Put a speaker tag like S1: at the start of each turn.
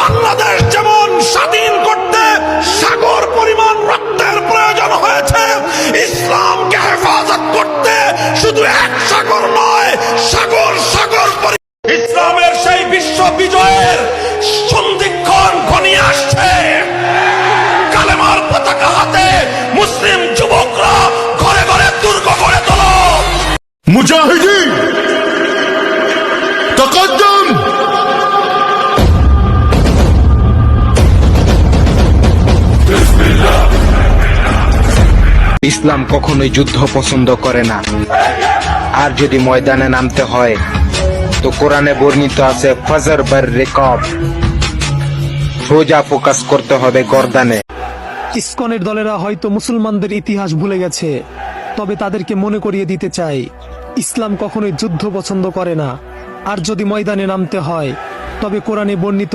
S1: বাংলাদেশ যেমন স্বাধীন করতে সাগর পরিমাণ রক্তের প্রয়োজন হয়েছে, ইসলামকে হেফাজত করতে শুধু এক সাগর নয়, সাগর সাগর ইসলামের সেই বিশ্ব বিজয়ের সন্ধিক্ষণ ঘনিয়ে আসছে। কালেমার পতাকা হাতে মুসলিম যুবকরা ঘরে ঘরে দুর্গ গড়ে তোলো।
S2: মুজাহিদিন তাকাদ্দম।
S3: ইসলাম কখনোই যুদ্ধ পছন্দ করে না, আর যদি ময়দানে নামতে হয় তো কোরআনে বর্ণিত আছে ফজর বার রিকাব, সোজা ফোকাস করতে হবে গর্দানে।
S4: ইসকনের দলেরা হয়তো মুসলমানদের ইতিহাস ভুলে গেছে, তবে তাদেরকে মনে করিয়ে দিতে চাই, ইসলাম কখনোই যুদ্ধ পছন্দ করে না, আর যদি ময়দানে নামতে হয় তবে কোরআনে বর্ণিত